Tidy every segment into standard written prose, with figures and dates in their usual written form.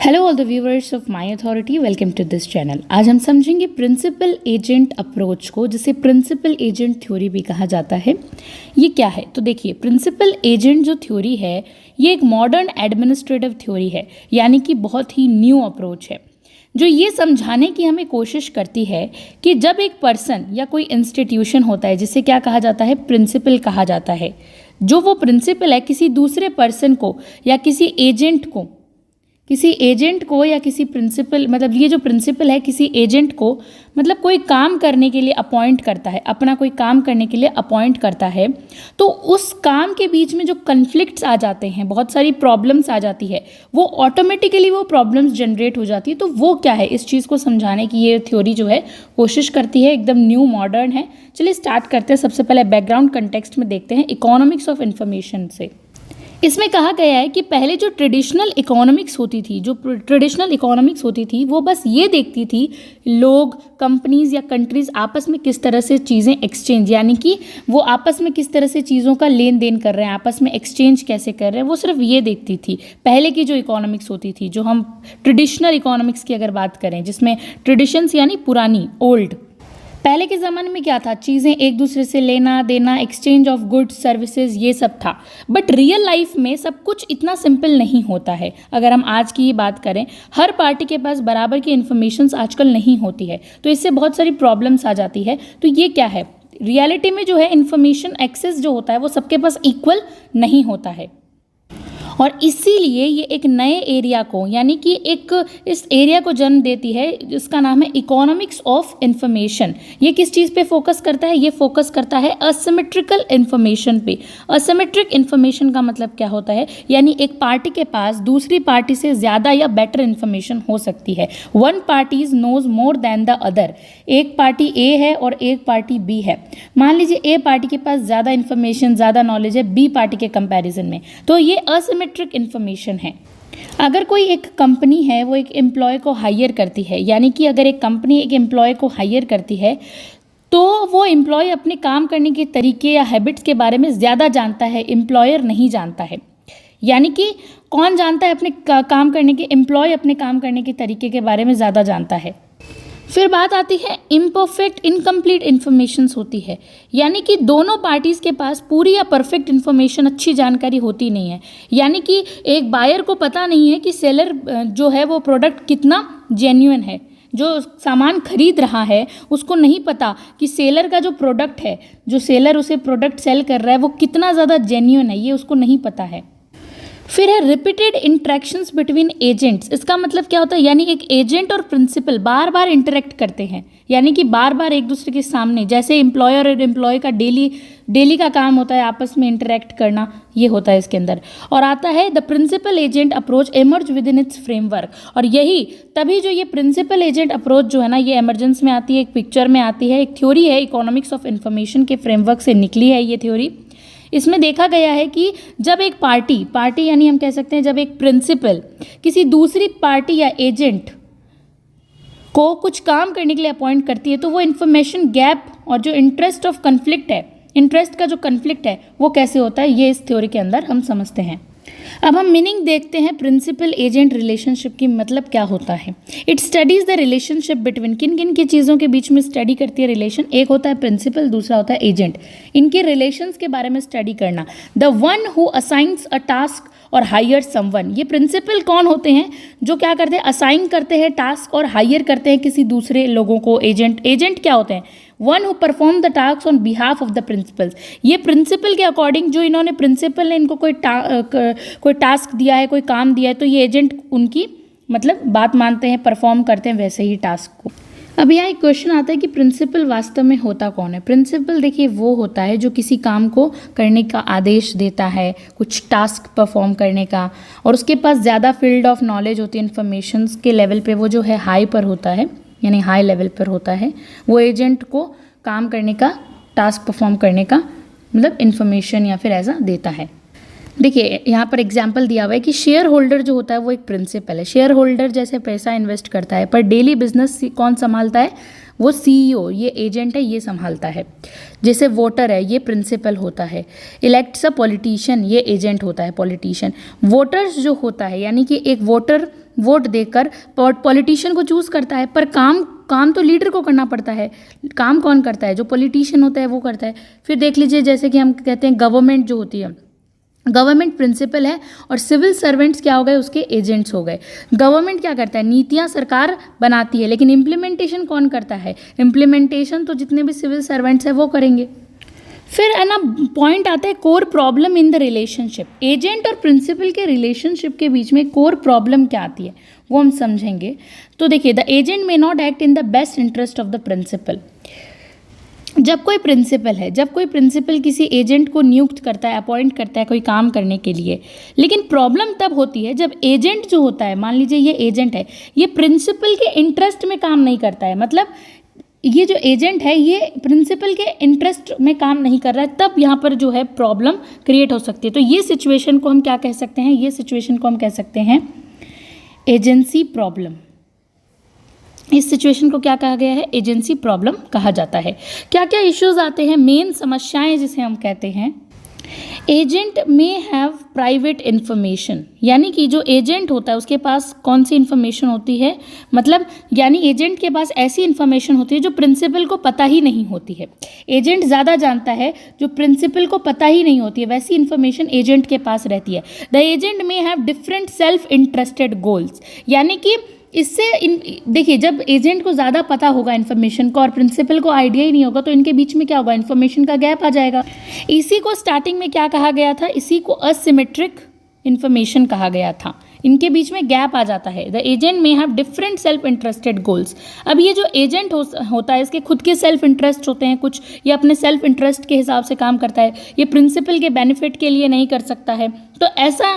Hello all the viewers of my authority, welcome to this channel. आज हम समझेंगे principal agent approach को, जिसे प्रिंसिपल एजेंट थ्योरी भी कहा जाता है। ये क्या है? तो देखिए, प्रिंसिपल एजेंट जो थ्योरी है ये एक मॉडर्न एडमिनिस्ट्रेटिव थ्योरी है, यानी कि बहुत ही न्यू अप्रोच है, जो ये समझाने की हमें कोशिश करती है कि जब एक पर्सन या कोई इंस्टीट्यूशन होता है, जिसे क्या कहा जाता है, प्रिंसिपल कहा जाता है। जो वो प्रिंसिपल है किसी दूसरे पर्सन को या किसी एजेंट को या किसी प्रिंसिपल, मतलब ये जो प्रिंसिपल है किसी एजेंट को मतलब कोई काम करने के लिए अपॉइंट करता है, अपना कोई काम करने के लिए अपॉइंट करता है, तो उस काम के बीच में जो कन्फ्लिक्ट्स आ जाते हैं, बहुत सारी प्रॉब्लम्स आ जाती है, वो ऑटोमेटिकली वो प्रॉब्लम्स जनरेट हो जाती है। तो वो क्या है, इस चीज़ को समझाने की ये थ्योरी जो है कोशिश करती है, एकदम न्यू मॉडर्न है। चलिए स्टार्ट करते हैं। सबसे पहले बैकग्राउंड कंटेक्स्ट में देखते हैं इकोनॉमिक्स ऑफ इंफॉर्मेशन से। इसमें कहा गया है कि पहले जो ट्रेडिशनल इकोनॉमिक्स होती थी वो बस ये देखती थी लोग, कंपनीज या कंट्रीज़ आपस में किस तरह से चीज़ें एक्सचेंज, यानी कि वो आपस में किस तरह से चीज़ों का लेन देन कर रहे हैं, आपस में एक्सचेंज कैसे कर रहे हैं, वो सिर्फ ये देखती थी। पहले की जो इकोनॉमिक्स होती थी, जो हम ट्रेडिशनल इकोनॉमिक्स की अगर बात करें, जिसमें ट्रेडिशंस यानी पुरानी, ओल्ड, पहले के ज़माने में क्या था, चीज़ें एक दूसरे से लेना देना, एक्सचेंज ऑफ गुड्स सर्विसेज, ये सब था। बट रियल लाइफ में सब कुछ इतना सिंपल नहीं होता है। अगर हम आज की ही बात करें, हर पार्टी के पास बराबर की इन्फॉर्मेशंस आजकल नहीं होती है, तो इससे बहुत सारी प्रॉब्लम्स आ जाती है। तो ये क्या है, रियलिटी में जो है इन्फॉर्मेशन एक्सेस जो होता है वो सबके पास इक्वल नहीं होता है, और इसीलिए ये एक नए एरिया को, यानी कि इस एरिया को जन्म देती है, जिसका नाम है इकोनॉमिक्स ऑफ इंफॉर्मेशन। ये किस चीज़ पे फोकस करता है? ये फोकस करता है असिमेट्रिकल इंफॉर्मेशन पे। असिमेट्रिक इंफॉर्मेशन का मतलब क्या होता है, यानी एक पार्टी के पास दूसरी पार्टी से ज़्यादा या बेटर इंफॉर्मेशन हो सकती है। One party knows more than the other. एक पार्टी ए है और एक पार्टी बी है। मान लीजिए ए पार्टी के पास ज़्यादा इंफॉर्मेशन, ज़्यादा नॉलेज है बी पार्टी के कंपैरिजन में, तो ये असिमेट्रिक इंफॉर्मेशन है। अगर कोई एक कंपनी है वो एक एम्प्लॉय को हायर करती है, यानी कि अगर एक कंपनी एक एम्प्लॉय को हायर करती है, तो वो एम्प्लॉय अपने काम करने के तरीके या हैबिट्स के बारे में ज़्यादा जानता है, एम्प्लॉयर नहीं जानता है। यानी कि कौन जानता है अपने काम करने के, एम्प्लॉय अपने काम करने के तरीके के बारे में ज़्यादा जानता है। फिर बात आती है इम्परफेक्ट, इनकम्प्लीट इन्फॉर्मेशंस होती है, यानी कि दोनों पार्टीज़ के पास पूरी या परफेक्ट इन्फॉर्मेशन, अच्छी जानकारी होती नहीं है। यानी कि एक बायर को पता नहीं है कि सेलर जो है वो प्रोडक्ट कितना जेन्युइन है, जो सामान खरीद रहा है उसको नहीं पता कि सेलर का जो प्रोडक्ट है, जो सेलर उसे प्रोडक्ट सेल कर रहा है वो कितना ज़्यादा जेन्युइन है, ये उसको नहीं पता है। फिर है रिपीटेड इंटरेक्शंस बिटवीन एजेंट्स। इसका मतलब क्या होता है, यानी एक एजेंट और प्रिंसिपल बार बार इंटरेक्ट करते हैं, यानी कि बार बार एक दूसरे के सामने, जैसे एम्प्लॉयर और एम्प्लॉय का डेली का काम होता है आपस में इंटरेक्ट करना, ये होता है इसके अंदर। और आता है the principal agent approach emerge within its framework. और यही तभी जो ये प्रिंसिपल एजेंट अप्रोच जो है ना, ये एमरजेंस में आती है, एक पिक्चर में आती है, एक थ्योरी है, इकोनॉमिक्स ऑफ इंफॉर्मेशन के फ्रेमवर्क से निकली है ये थ्योरी। इसमें देखा गया है कि जब एक पार्टी यानी हम कह सकते हैं जब एक प्रिंसिपल किसी दूसरी पार्टी या एजेंट को कुछ काम करने के लिए अपॉइंट करती है, तो वो इन्फॉर्मेशन गैप और जो इंटरेस्ट का जो कन्फ्लिक्ट है वो कैसे होता है, ये इस थ्योरी के अंदर हम समझते हैं। अब हम मीनिंग देखते हैं प्रिंसिपल एजेंट रिलेशनशिप की, मतलब क्या होता है। It studies the relationship between, किन किन की चीज़ों के बीच में स्टडी करती है रिलेशन। एक होता है प्रिंसिपल, दूसरा होता है एजेंट। इनके रिलेशंस के बारे में स्टडी करना। The one who assigns a task और हायर समवन। ये प्रिंसिपल कौन होते हैं, जो क्या करते हैं, असाइन करते हैं टास्क और हायर करते हैं किसी दूसरे लोगों को। एजेंट क्या होते हैं, one who perform the task on behalf of the principles. ये प्रिंसिपल के अकॉर्डिंग, जो इन्होंने प्रिंसिपल ने इनको कोई टास्क दिया है, कोई काम दिया है, तो ये एजेंट उनकी मतलब बात मानते हैं, परफॉर्म करते हैं वैसे ही टास्क को। अब यहाँ एक क्वेश्चन आता है कि प्रिंसिपल वास्तव में होता कौन है। प्रिंसिपल देखिए वो होता है जो किसी काम को करने का आदेश देता है, कुछ टास्क परफॉर्म करने का, और उसके पास ज़्यादा फील्ड ऑफ नॉलेज होती है, इन्फॉर्मेशंस के लेवल पे वो जो है हाई पर होता है, यानी हाई लेवल पर होता है। वो एजेंट को काम करने का, टास्क परफॉर्म करने का मतलब इन्फॉर्मेशन या फिर ऐसा देता है। देखिए यहाँ पर एग्जाम्पल दिया हुआ है कि शेयर होल्डर जो होता है वो एक प्रिंसिपल है। शेयर होल्डर जैसे पैसा इन्वेस्ट करता है, पर डेली बिजनेस कौन संभालता है, वो सीईओ, ये एजेंट है, ये संभालता है। जैसे वोटर है, ये प्रिंसिपल होता है। इलेक्ट्स अ पॉलिटिशियन, ये एजेंट होता है, पॉलिटिशियन। वोटर्स जो होता है, यानी कि एक वोटर वोट देकर पॉलिटिशियन को चूज़ करता है, पर काम तो लीडर को करना पड़ता है। काम कौन करता है? जो पॉलिटिशियन होता है वो करता है। फिर देख लीजिए, जैसे कि हम कहते हैं गवर्नमेंट जो होती है, गवर्नमेंट प्रिंसिपल है और सिविल सर्वेंट्स क्या हो गए? उसके एजेंट्स हो गए। गवर्नमेंट क्या करता है? नीतियां सरकार बनाती है, लेकिन इम्प्लीमेंटेशन कौन करता है? इम्प्लीमेंटेशन तो जितने भी सिविल सर्वेंट्स हैं वो करेंगे। फिर है ना, पॉइंट आता है core problem in the relationship. Agent और प्रिंसिपल के रिलेशनशिप के बीच में कोर प्रॉब्लम क्या आती है वो हम समझेंगे। तो देखिए, the agent may not act in the best interest of the principal. जब कोई प्रिंसिपल किसी एजेंट को नियुक्त करता है, अपॉइंट करता है कोई काम करने के लिए, लेकिन प्रॉब्लम तब होती है जब एजेंट जो होता है, मान लीजिए ये एजेंट है, ये प्रिंसिपल के इंटरेस्ट में काम नहीं करता है। मतलब ये जो एजेंट है ये प्रिंसिपल के इंटरेस्ट में काम नहीं कर रहा है, तब यहाँ पर जो है प्रॉब्लम क्रिएट हो सकती है। तो ये सिचुएशन को हम क्या कह सकते हैं? ये सिचुएशन को हम कह सकते हैं एजेंसी प्रॉब्लम। इस सिचुएशन को क्या कहा गया है? एजेंसी प्रॉब्लम कहा जाता है। क्या क्या इश्यूज आते हैं? मेन समस्याएं जिसे हम कहते हैं, एजेंट में हैव प्राइवेट इन्फॉर्मेशन, यानी कि जो एजेंट होता है उसके पास कौन सी इन्फॉर्मेशन होती है? मतलब यानी एजेंट के पास ऐसी इन्फॉर्मेशन होती है जो प्रिंसिपल को पता ही नहीं होती है। एजेंट ज़्यादा जानता है, जो प्रिंसिपल को पता ही नहीं होती है, वैसी इन्फॉर्मेशन एजेंट के पास रहती है। द एजेंट में have different self interested goals, यानी कि इससे देखिए, जब एजेंट को ज़्यादा पता होगा इन्फॉर्मेशन को और प्रिंसिपल को आइडिया ही नहीं होगा, तो इनके बीच में क्या होगा? इन्फॉर्मेशन का गैप आ जाएगा। इसी को स्टार्टिंग में क्या कहा गया था? इसी को असिमेट्रिक इन्फॉर्मेशन कहा गया था। इनके बीच में गैप आ जाता है। द एजेंट में have different self interested goals. अब ये जो एजेंट होता है, इसके खुद के सेल्फ इंटरेस्ट होते हैं कुछ, ये अपने सेल्फ इंटरेस्ट के हिसाब से काम करता है, ये प्रिंसिपल के बेनिफिट के लिए नहीं कर सकता है। तो ऐसा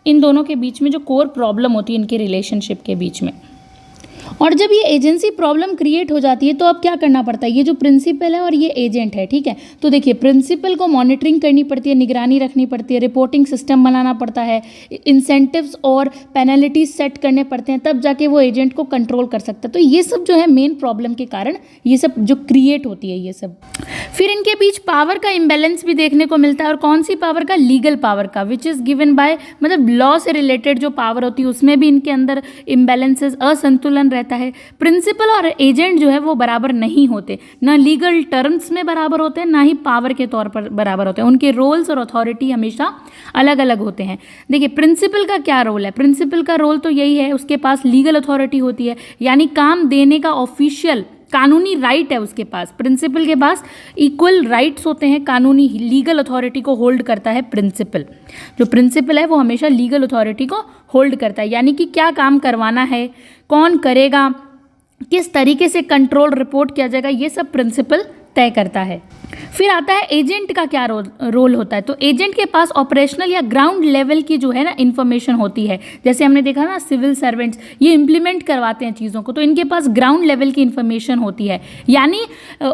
इन दोनों के बीच में जो कोर प्रॉब्लम होती है इनके रिलेशनशिप के बीच में। और जब ये एजेंसी प्रॉब्लम क्रिएट हो जाती है तो अब क्या करना पड़ता है? ये जो प्रिंसिपल है और ये एजेंट है, ठीक है, तो देखिए प्रिंसिपल को मॉनिटरिंग करनी पड़ती है, निगरानी रखनी पड़ती है, रिपोर्टिंग सिस्टम बनाना पड़ता है, इंसेंटिव्स और पेनल्टीज सेट करने पड़ते हैं, तब जाके वो एजेंट को कंट्रोल कर सकता है। तो ये सब जो है मेन प्रॉब्लम के कारण ये सब जो क्रिएट होती है ये सब। फिर इनके बीच पावर का इम्बैलेंस भी देखने को मिलता है, और कौन सी पावर का? लीगल पावर का, विच इज़ गिवन बाय, मतलब लॉ से रिलेटेड जो पावर होती है उसमें भी इनके अंदर इम्बैलेंसेस, असंतुलन रहता है। प्रिंसिपल और एजेंट जो है वो बराबर नहीं होते, ना लीगल टर्म्स में बराबर होते हैं, ना ही पावर के तौर पर बराबर होते हैं। उनके रोल्स और अथॉरिटी हमेशा अलग अलग होते हैं। देखिए प्रिंसिपल का क्या रोल है? प्रिंसिपल का रोल तो यही है, उसके पास लीगल अथॉरिटी होती है, यानी काम देने का ऑफिशियल कानूनी राइट है उसके पास। प्रिंसिपल के पास इक्वल राइट्स होते हैं, कानूनी लीगल अथॉरिटी को होल्ड करता है प्रिंसिपल। जो प्रिंसिपल है वो हमेशा लीगल अथॉरिटी को होल्ड करता है, यानी कि क्या काम करवाना है, कौन करेगा, किस तरीके से कंट्रोल रिपोर्ट किया जाएगा, ये सब प्रिंसिपल तय करता है। फिर आता है एजेंट का क्या रोल होता है? तो एजेंट के पास ऑपरेशनल या ग्राउंड लेवल की जो है ना इन्फॉर्मेशन होती है। जैसे हमने देखा ना, सिविल सर्वेंट्स ये इम्प्लीमेंट करवाते हैं चीज़ों को, तो इनके पास ग्राउंड लेवल की इन्फॉर्मेशन होती है, यानी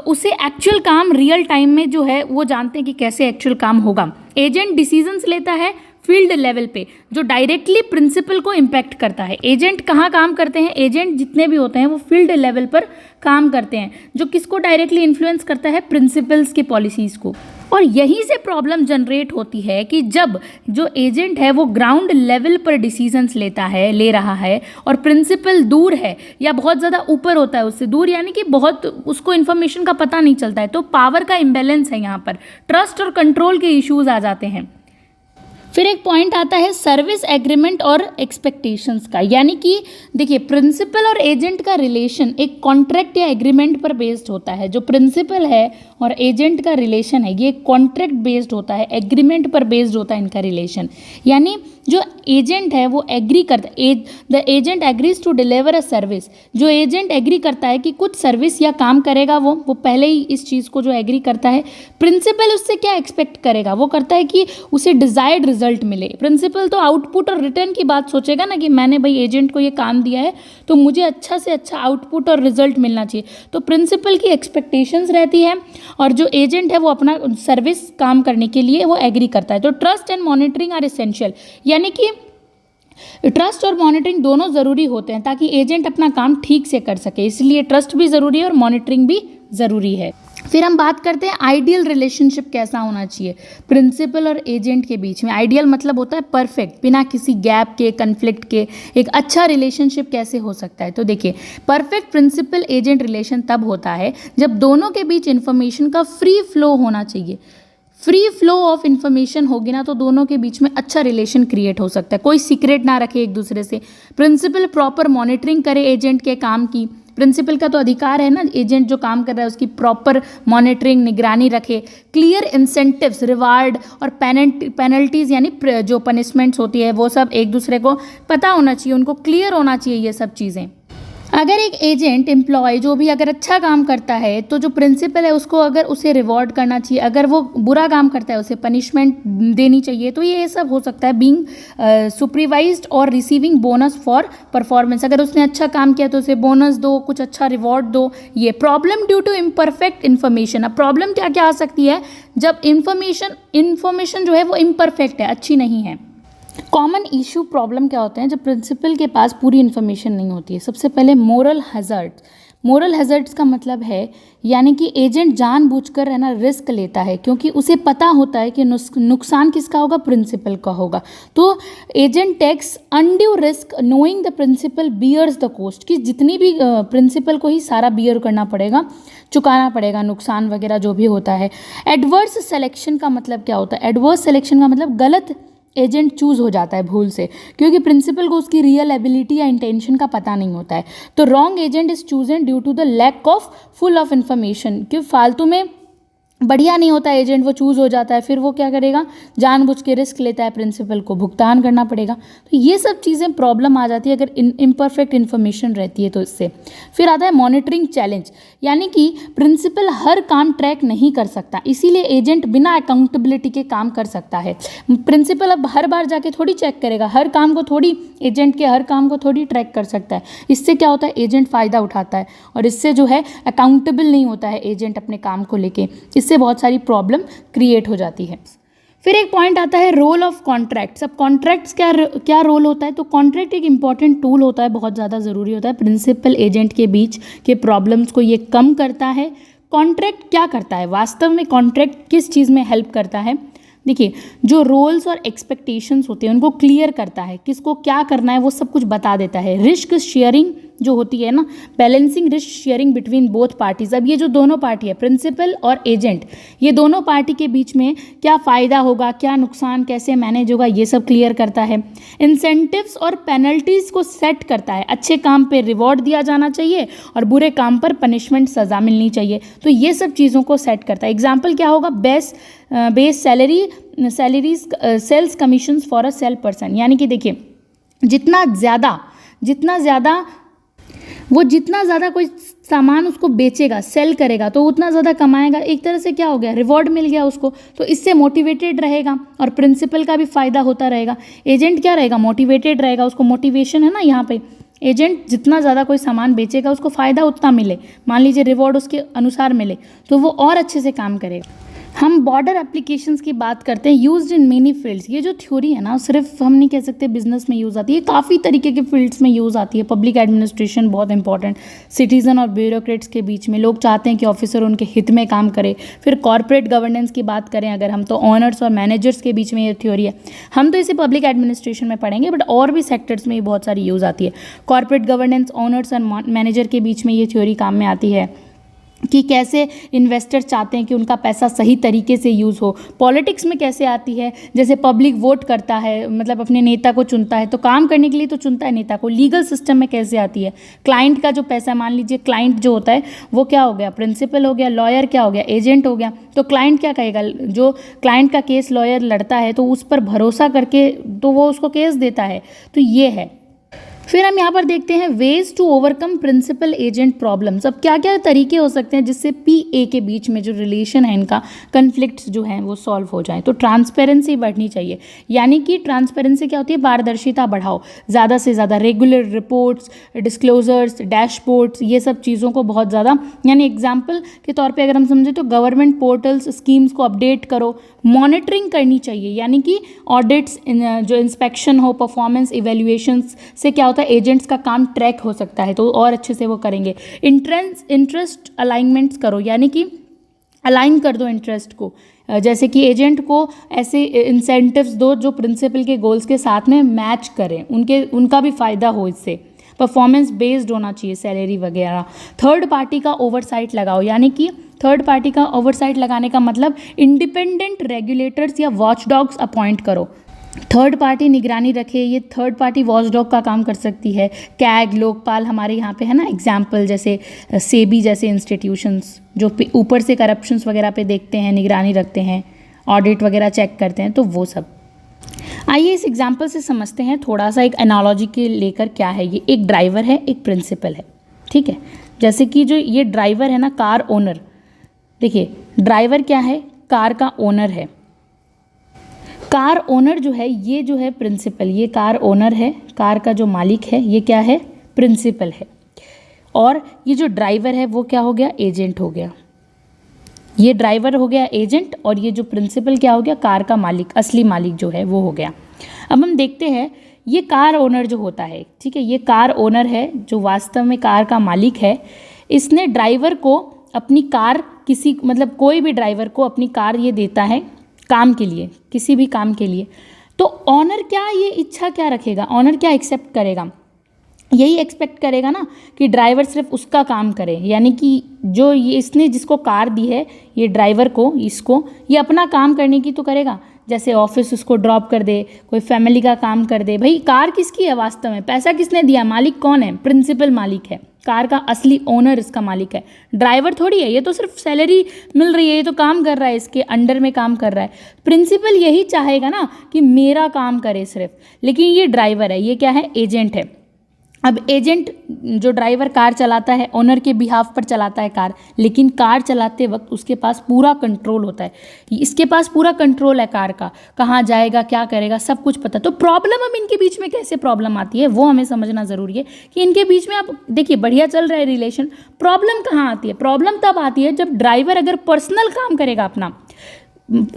उसे एक्चुअल काम रियल टाइम में जो है वो जानते हैं कि कैसे एक्चुअल काम होगा। एजेंट डिसीजंस लेता है फील्ड लेवल पे, जो डायरेक्टली प्रिंसिपल को इम्पैक्ट करता है। एजेंट कहाँ काम करते हैं? एजेंट जितने भी होते हैं वो फील्ड लेवल पर काम करते हैं, जो किसको डायरेक्टली इन्फ्लुएंस करता है? प्रिंसिपल्स की पॉलिसीज़ को। और यहीं से प्रॉब्लम जनरेट होती है कि जब जो एजेंट है वो ग्राउंड लेवल पर डिसीजंस ले रहा है और प्रिंसिपल दूर है या बहुत ज़्यादा ऊपर होता है उससे दूर, यानी कि बहुत उसको इन्फॉर्मेशन का पता नहीं चलता है, तो पावर का इम्बैलेंस है, यहाँ पर ट्रस्ट और कंट्रोल के इश्यूज आ जाते हैं। फिर एक पॉइंट आता है सर्विस एग्रीमेंट और एक्सपेक्टेशंस का, यानी कि देखिए प्रिंसिपल और एजेंट का रिलेशन एक कॉन्ट्रैक्ट या एग्रीमेंट पर बेस्ड होता है। जो प्रिंसिपल है और एजेंट का रिलेशन है ये कॉन्ट्रैक्ट बेस्ड होता है, एग्रीमेंट पर बेस्ड होता है इनका रिलेशन। यानी जो एजेंट है वो एग्री करता है, the agent agrees to deliver a service. जो एजेंट एग्री करता है कि कुछ सर्विस या काम करेगा वो पहले ही इस चीज़ को जो एग्री करता है। प्रिंसिपल उससे क्या एक्सपेक्ट करेगा? वो करता है कि उसे डिजायर्ड रिजल्ट मिले। प्रिंसिपल तो आउटपुट और रिटर्न की बात सोचेगा ना, कि मैंने भाई एजेंट को ये काम दिया है तो मुझे अच्छा से अच्छा आउटपुट और रिजल्ट मिलना चाहिए। तो प्रिंसिपल की एक्सपेक्टेशंस रहती है और जो एजेंट है वो अपना सर्विस काम करने के लिए वो एग्री करता है। तो trust and monitoring are essential, यानी कि ट्रस्ट और मॉनिटरिंग दोनों ज़रूरी होते हैं ताकि एजेंट अपना काम ठीक से कर सके, इसलिए ट्रस्ट भी ज़रूरी है और मॉनिटरिंग भी ज़रूरी है। फिर हम बात करते हैं आइडियल रिलेशनशिप कैसा होना चाहिए प्रिंसिपल और एजेंट के बीच में। आइडियल मतलब होता है परफेक्ट, बिना किसी गैप के, कन्फ्लिक्ट के एक अच्छा रिलेशनशिप कैसे हो सकता है। तो देखिए, परफेक्ट प्रिंसिपल एजेंट रिलेशन तब होता है जब दोनों के बीच इंफॉर्मेशन का फ्री फ्लो होना चाहिए। फ्री फ्लो ऑफ इन्फॉर्मेशन होगी ना तो दोनों के बीच में अच्छा रिलेशन क्रिएट हो सकता है, कोई सीक्रेट ना रखे एक दूसरे से। प्रिंसिपल प्रॉपर मॉनिटरिंग करे एजेंट के काम की। प्रिंसिपल का तो अधिकार है ना, एजेंट जो काम कर रहा है उसकी प्रॉपर मॉनिटरिंग, निगरानी रखे। क्लियर इंसेंटिव्स, रिवार्ड और पेनल्टीज यानी जो पनिशमेंट्स होती है वो सब एक दूसरे को पता होना चाहिए, उनको क्लियर होना चाहिए ये सब चीज़ें। अगर एक एजेंट एम्प्लॉय जो भी अगर अच्छा काम करता है तो जो प्रिंसिपल है उसको अगर उसे रिवॉर्ड करना चाहिए, अगर वो बुरा काम करता है उसे पनिशमेंट देनी चाहिए। तो ये सब हो सकता है बीइंग सुपरवाइज्ड और रिसीविंग बोनस फॉर परफॉर्मेंस। अगर उसने अच्छा काम किया तो उसे बोनस दो, कुछ अच्छा रिवॉर्ड दो। ये problem due to imperfect information. अब प्रॉब्लम क्या क्या आ सकती है जब इन्फॉर्मेशन जो है वो इम्परफेक्ट है, अच्छी नहीं है। कॉमन इशू प्रॉब्लम क्या होते हैं जब प्रिंसिपल के पास पूरी इन्फॉर्मेशन नहीं होती है। सबसे पहले मोरल हैज़र्ड्स। मोरल हैज़र्ड्स का मतलब है यानी कि एजेंट जानबूझकर है ना रिस्क लेता है क्योंकि उसे पता होता है कि नुकसान किसका होगा, प्रिंसिपल का होगा। तो agent takes undue risk knowing the principal bears the cost, कि जितनी भी प्रिंसिपल को ही सारा बियर करना पड़ेगा, चुकाना पड़ेगा नुकसान वगैरह जो भी होता है। एडवर्स सिलेक्शन का मतलब क्या होता है? एडवर्स सिलेक्शन का मतलब गलत एजेंट चूज़ हो जाता है भूल से, क्योंकि प्रिंसिपल को उसकी रियल एबिलिटी या इंटेंशन का पता नहीं होता है। तो wrong agent is chosen due to the lack of full of information, क्योंकि फालतू में बढ़िया नहीं होता है एजेंट, वो चूज़ हो जाता है, फिर वो क्या करेगा, जानबूझ के रिस्क लेता है, प्रिंसिपल को भुगतान करना पड़ेगा। तो ये सब चीज़ें प्रॉब्लम आ जाती है अगर इम्परफेक्ट इन्फॉर्मेशन रहती है तो इससे। फिर आता है मॉनिटरिंग चैलेंज, यानी कि प्रिंसिपल हर काम ट्रैक नहीं कर सकता, इसीलिए एजेंट बिना अकाउंटेबिलिटी के काम कर सकता है। प्रिंसिपल अब हर बार जाके थोड़ी चेक करेगा, हर काम को थोड़ी एजेंट के हर काम को थोड़ी ट्रैक कर सकता है। इससे क्या होता है, एजेंट फ़ायदा उठाता है और इससे जो है अकाउंटेबल नहीं होता है एजेंट अपने काम को लेके, इससे बहुत सारी प्रॉब्लम क्रिएट हो जाती है। फिर एक पॉइंट आता है रोल ऑफ कॉन्ट्रैक्ट्स। अब कॉन्ट्रैक्ट्स क्या रोल होता है? तो कॉन्ट्रैक्ट एक इंपॉर्टेंट टूल होता है, बहुत ज़्यादा ज़रूरी होता है, प्रिंसिपल एजेंट के बीच के प्रॉब्लम्स को ये कम करता है। कॉन्ट्रैक्ट क्या करता है वास्तव में, कॉन्ट्रैक्ट किस चीज़ में हेल्प करता है? देखिए, जो रोल्स और एक्सपेक्टेशंस होते हैं उनको क्लियर करता है, किसको क्या करना है वो सब कुछ बता देता है। रिस्क शेयरिंग जो होती है ना, balancing risk sharing between both parties. अब ये जो दोनों पार्टी है, प्रिंसिपल और एजेंट, ये दोनों पार्टी के बीच में क्या फ़ायदा होगा, क्या नुकसान, कैसे मैनेज होगा, ये सब क्लियर करता है। इंसेंटिव्स और पेनल्टीज़ को सेट करता है, अच्छे काम पे रिवॉर्ड दिया जाना चाहिए और बुरे काम पर पनिशमेंट, सज़ा मिलनी चाहिए। तो ये सब चीज़ों को सेट करता है। एग्जाम्पल क्या होगा, base salaries sales commissions for a sale person, यानी कि देखिए जितना ज़्यादा कोई सामान उसको बेचेगा, सेल करेगा तो उतना ज़्यादा कमाएगा। एक तरह से क्या हो गया, रिवॉर्ड मिल गया उसको, तो इससे मोटिवेटेड रहेगा और प्रिंसिपल का भी फ़ायदा होता रहेगा। एजेंट क्या रहेगा, मोटिवेटेड रहेगा, उसको मोटिवेशन है ना यहाँ पे। एजेंट जितना ज़्यादा कोई सामान बेचेगा उसको फ़ायदा उतना मिले, मान लीजिए रिवॉर्ड उसके अनुसार मिले, तो वो और अच्छे से काम करेगा। हम बॉर्डर एप्लीकेशंस की बात करते हैं, यूज्ड इन मेनी फील्ड्स। ये जो थ्योरी है ना, सिर्फ हम नहीं कह सकते बिजनेस में यूज़ आती है, काफ़ी तरीके के फील्ड्स में यूज़ आती है। पब्लिक एडमिनिस्ट्रेशन बहुत इंपॉर्टेंट, सिटीज़न और ब्यूरोक्रेट्स के बीच में, लोग चाहते हैं कि ऑफिसर उनके हित में काम करे। फिर कॉर्पोरेट गवर्नेंस की बात करें अगर हम, तो ऑनर्स और मैनेजर्स के बीच में ये थ्योरी है। हम तो इसे पब्लिक एडमिनिस्ट्रेशन में पढ़ेंगे, बट और भी सेक्टर्स में ये बहुत सारी यूज़ आती है। कॉर्पोरेट गवर्नेंस, ऑनर्स और मैनेजर के बीच में ये थ्योरी काम में आती है कि कैसे इन्वेस्टर चाहते हैं कि उनका पैसा सही तरीके से यूज़ हो। पॉलिटिक्स में कैसे आती है, जैसे पब्लिक वोट करता है, मतलब अपने नेता को चुनता है, तो काम करने के लिए तो चुनता है नेता को। लीगल सिस्टम में कैसे आती है, क्लाइंट का जो पैसा, मान लीजिए क्लाइंट जो होता है वो क्या हो गया, प्रिंसिपल हो गया, लॉयर क्या हो गया, एजेंट हो गया। तो क्लाइंट क्या कहेगा, जो क्लाइंट का केस लॉयर लड़ता है तो उस पर भरोसा करके तो वो उसको केस देता है। तो ये है। फिर हम यहाँ पर देखते हैं ways to overcome principal agent problems. अब क्या क्या तरीके हो सकते हैं जिससे पीए के बीच में जो रिलेशन है, इनका कन्फ्लिक्ट्स जो हैं वो सॉल्व हो जाए। तो ट्रांसपेरेंसी बढ़नी चाहिए, यानी कि ट्रांसपेरेंसी क्या होती है, पारदर्शिता बढ़ाओ, ज़्यादा से ज़्यादा रेगुलर रिपोर्ट्स, डिस्क्लोजर्स, डैशबोर्ड्स, ये सब चीज़ों को बहुत ज़्यादा, यानी एग्जाम्पल के तौर पर अगर हम समझें तो गवर्नमेंट पोर्टल्स, स्कीम्स को अपडेट करो। मॉनिटरिंग करनी चाहिए, यानी कि ऑडिट्स, जो इंस्पेक्शन हो, परफॉर्मेंस इवेल्युएशंस से क्या होता है, एजेंट्स का काम ट्रैक हो सकता है, तो और अच्छे से वो करेंगे। इंटरेस्ट अलाइनमेंट्स करो, यानी कि अलाइन कर दो इंटरेस्ट को, जैसे कि एजेंट को ऐसे इंसेंटिव्स दो जो प्रिंसिपल के गोल्स के साथ में मैच करें, उनका भी फ़ायदा हो इससे। परफॉर्मेंस बेस्ड होना चाहिए सैलरी वगैरह। थर्ड पार्टी का ओवरसाइट लगाओ, यानी कि थर्ड पार्टी का ओवरसाइट लगाने का मतलब इंडिपेंडेंट रेगुलेटर्स या वॉचडॉग्स अपॉइंट करो। थर्ड पार्टी निगरानी रखे, ये थर्ड पार्टी वॉचडॉग का काम कर सकती है। कैग, लोकपाल हमारे यहाँ पे है ना एग्जाम्पल, जैसे सेबी जैसे इंस्टीट्यूशंस जो ऊपर से करप्शंस वगैरह पे देखते हैं, निगरानी रखते हैं, ऑडिट वगैरह चेक करते हैं, तो वो सब। आइए इस एग्जाम्पल से समझते हैं थोड़ा सा, एक एनालॉजी के लेकर क्या है ये। एक ड्राइवर है, एक प्रिंसिपल है, ठीक है। जैसे कि जो ये ड्राइवर है ना, कार ओनर, देखिए ड्राइवर क्या है, कार का ओनर है। कार ओनर जो है, ये जो है प्रिंसिपल, ये कार ओनर है, कार का जो मालिक है ये क्या है, प्रिंसिपल है। और ये जो ड्राइवर है वो क्या हो गया, एजेंट हो गया। ये ड्राइवर हो गया एजेंट, और ये जो प्रिंसिपल क्या हो गया, कार का मालिक, असली मालिक जो है वो हो गया। अब हम देखते हैं ये कार ओनर जो होता है, ठीक है, ये कार ओनर है जो वास्तव में कार का मालिक है। इसने ड्राइवर को अपनी कार, किसी मतलब कोई भी ड्राइवर को अपनी कार ये देता है काम के लिए, किसी भी काम के लिए। तो ऑनर क्या ये इच्छा क्या रखेगा, ऑनर क्या एक्सेप्ट करेगा, यही एक्सपेक्ट करेगा ना कि ड्राइवर सिर्फ उसका काम करे, यानी कि जो ये इसने जिसको कार दी है ये ड्राइवर को, इसको ये अपना काम करने की तो करेगा, जैसे ऑफिस उसको ड्रॉप कर दे, कोई फैमिली का काम कर दे। भाई कार किसकी है वास्तव में, पैसा किसने दिया, मालिक कौन है, प्रिंसिपल मालिक है, कार का असली ओनर इसका मालिक है, ड्राइवर थोड़ी है, ये तो सिर्फ सैलरी मिल रही है, ये तो काम कर रहा है, इसके अंडर में काम कर रहा है। प्रिंसिपल यही चाहेगा ना कि मेरा काम करे सिर्फ, लेकिन ये ड्राइवर है, ये क्या है, एजेंट है। अब एजेंट जो ड्राइवर कार चलाता है, ओनर के बिहाफ पर चलाता है कार, लेकिन कार चलाते वक्त उसके पास पूरा कंट्रोल होता है, इसके पास पूरा कंट्रोल है कार का, कहाँ जाएगा, क्या करेगा, सब कुछ पता। तो प्रॉब्लम अब इनके बीच में कैसे प्रॉब्लम आती है वो हमें समझना ज़रूरी है कि इनके बीच में, आप देखिए बढ़िया चल रहा है रिलेशन, प्रॉब्लम कहाँ आती है, प्रॉब्लम तब आती है जब ड्राइवर अगर पर्सनल काम करेगा अपना,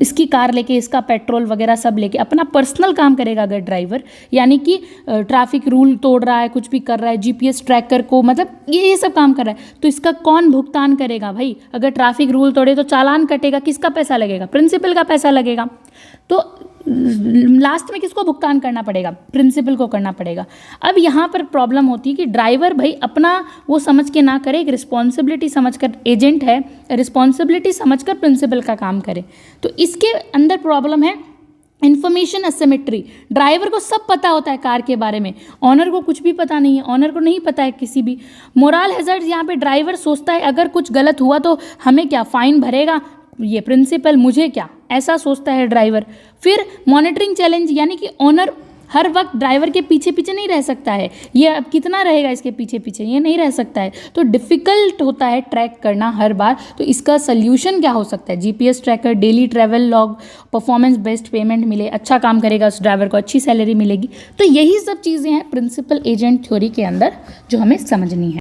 इसकी कार लेके, इसका पेट्रोल वगैरह सब लेके अपना पर्सनल काम करेगा अगर ड्राइवर, यानी कि ट्रैफिक रूल तोड़ रहा है, कुछ भी कर रहा है, जीपीएस ट्रैकर को मतलब ये सब काम कर रहा है, तो इसका कौन भुगतान करेगा भाई। अगर ट्रैफिक रूल तोड़े तो चालान कटेगा, किसका पैसा लगेगा, प्रिंसिपल का पैसा लगेगा। तो लास्ट में किसको भुगतान करना पड़ेगा, प्रिंसिपल को करना पड़ेगा। अब यहाँ पर प्रॉब्लम होती है कि ड्राइवर भाई अपना वो समझ के ना करे, एक रिस्पॉन्सिबिलिटी समझकर, एजेंट है, रिस्पॉन्सिबिलिटी समझकर प्रिंसिपल का काम करे। तो इसके अंदर प्रॉब्लम है इन्फॉर्मेशन असिमेट्री। ड्राइवर को सब पता होता है कार के बारे में, ऑनर को कुछ भी पता नहीं है, ऑनर को नहीं पता है किसी भी। मोरल हैजर्ड, यहाँ पे ड्राइवर सोचता है अगर कुछ गलत हुआ तो हमें क्या, फाइन भरेगा ये प्रिंसिपल, मुझे क्या, ऐसा सोचता है ड्राइवर। फिर मॉनिटरिंग चैलेंज, यानी कि ऑनर हर वक्त ड्राइवर के पीछे पीछे नहीं रह सकता है, ये अब कितना रहेगा इसके पीछे पीछे, ये नहीं रह सकता है, तो डिफ़िकल्ट होता है ट्रैक करना हर बार। तो इसका सल्यूशन क्या हो सकता है, GPS tracker, daily travel log, performance based payment मिले, अच्छा काम करेगा उस ड्राइवर को, अच्छी सैलरी मिलेगी। तो यही सब चीज़ें हैं प्रिंसिपल एजेंट थ्योरी के अंदर जो हमें समझनी है।